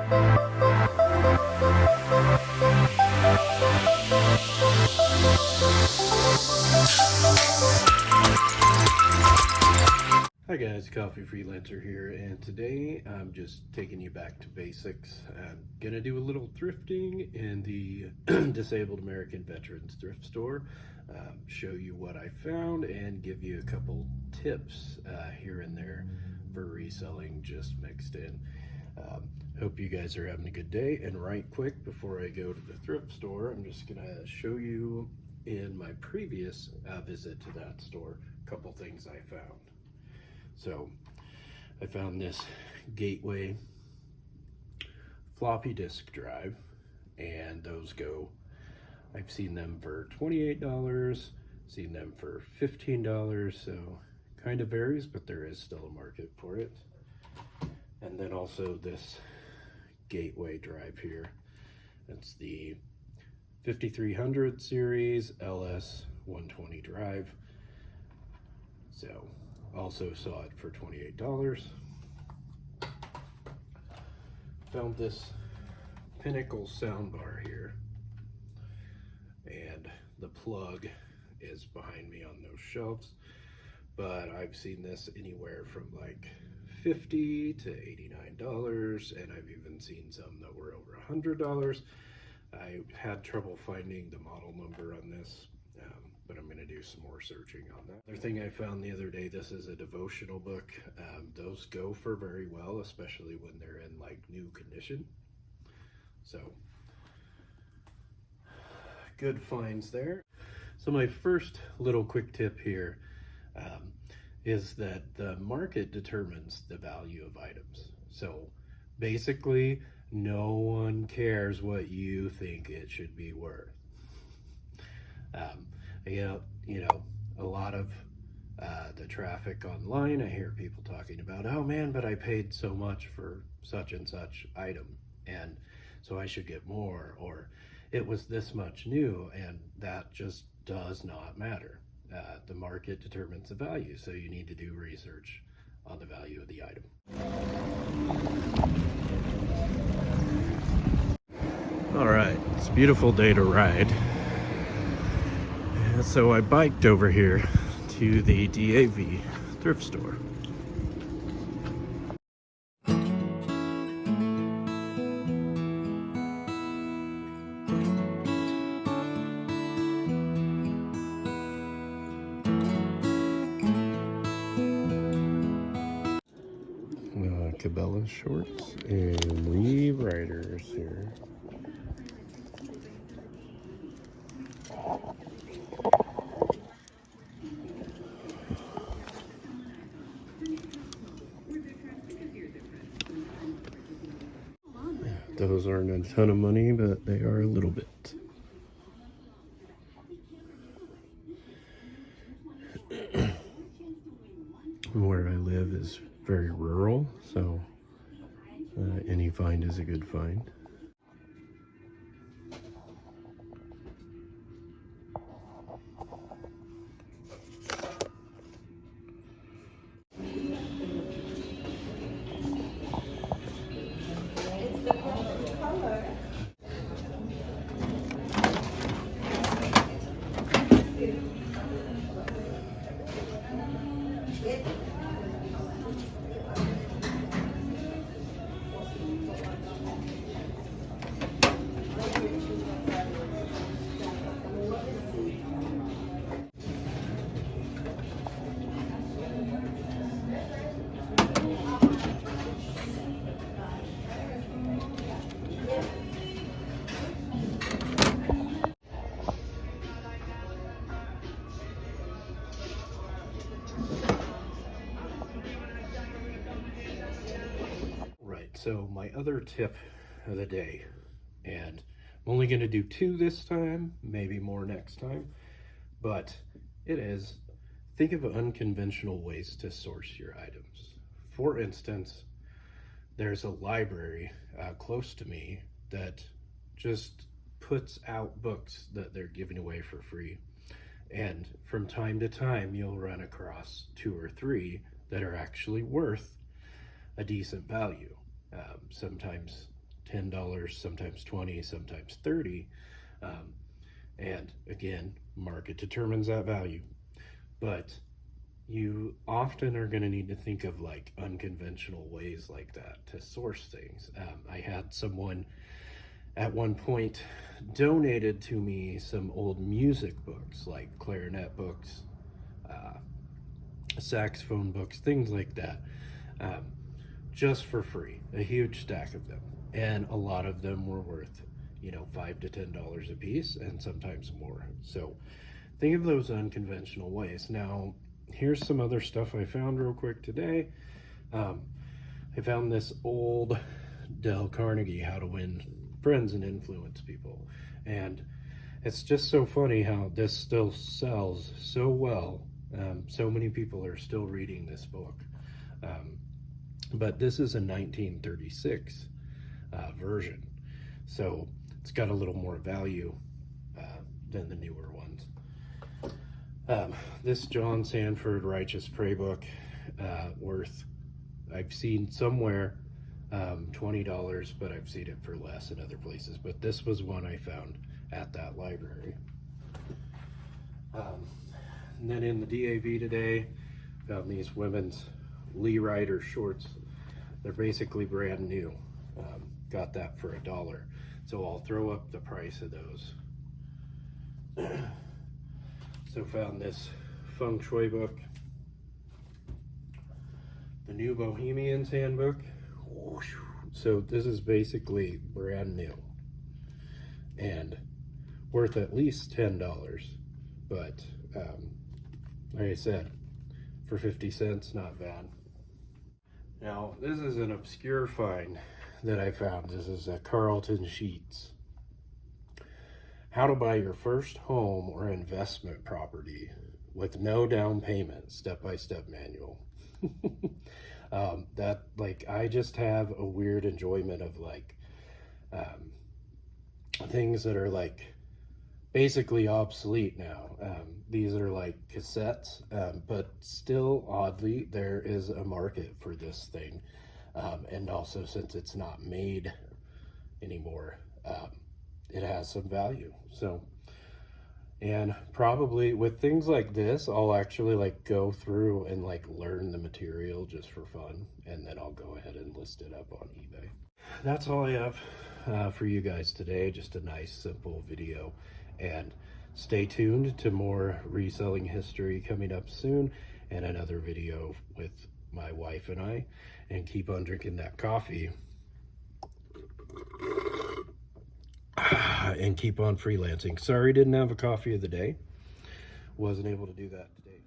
Hi guys, Coffee Freelancer here, and today I'm just taking you back to basics. I'm gonna do a little thrifting in the Disabled American Veterans Thrift Store, show you what I found, and give you a couple tips here and there for reselling just mixed in. Hope you guys are having a good day, and right quick before I go to the thrift store, I'm just gonna show you in my previous visit to that store a couple things I found. So I found this Gateway floppy disk drive, and those go, I've seen them for $28, seen them for $15, so kind of varies, but there is still a market for it. And then also this Gateway drive here, it's the 5300 series LS 120 drive, so also saw it for $28. Found this Pinnacle soundbar here, and the plug is behind me on those shelves, but I've seen this anywhere from like $50 to $89, and I've even seen some that were over $100. I had trouble finding the model number on this, but I'm going to do some more searching on that. Another thing I found the other day, this is a devotional book. Those go for very well, especially when they're in like new condition. So good finds there. So my first little quick tip here is that the market determines the value of items. So basically, no one cares what you think it should be worth. You know, a lot of the traffic online, I hear people talking about, oh man, but I paid so much for such and such item, and so I should get more, or it was this much new, and that just does not matter. The market determines the value, so you need to do research on the value of the item. All right, it's a beautiful day to ride. So I biked over here to the DAV thrift store. Cabela shorts and Lee Riders here. Those aren't a ton of money, but they are a little bit. Where I live is very rural, so any find is a good find. So my other tip of the day, and I'm only going to do 2 this time, maybe more next time, but it is, think of unconventional ways to source your items. For instance, there's a library close to me that just puts out books that they're giving away for free. And from time to time, you'll run across 2 or 3 that are actually worth a decent value. Sometimes $10, sometimes 20, sometimes 30. And again, market determines that value. But you often are going to need to think of like unconventional ways like that to source things. I had someone at one point donated to me some old music books, like clarinet books, saxophone books, things like that, just for free, a huge stack of them. And a lot of them were worth, $5 to $10 a piece, and sometimes more. So think of those unconventional ways. Now, here's some other stuff I found real quick today. I found this old Dale Carnegie, How to Win Friends and Influence People. And it's just so funny how this still sells so well. So many people are still reading this book. But this is a 1936 version. So it's got a little more value than the newer ones. This John Sanford Righteous Pray book, worth, I've seen somewhere $20, but I've seen it for less in other places. But this was one I found at that library. And then in the DAV today, found these women's Lee Ryder shorts. They're basically brand new. Got that for $1. So I'll throw up the price of those. So found this feng shui book, the New Bohemian's Handbook. So this is basically brand new and worth at least $10. But like I said, for 50 cents, not bad. Now, this is an obscure find that I found. This is a Carlton Sheets. How to buy your first home or investment property with no down payment, step-by-step manual. That, like, I just have a weird enjoyment of like things that are like basically obsolete now. These are like cassettes, but still oddly there is a market for this thing. And also, since it's not made anymore, it has some value. So, and probably with things like this, I'll actually like go through and like learn the material just for fun, and then I'll go ahead and list it up on eBay. That's all I have for you guys today. Just a nice simple video, and stay tuned to more reselling history coming up soon, and another video with my wife and I, and keep on drinking that coffee and keep on freelancing. Sorry didn't have a coffee of the day. Wasn't able to do that today.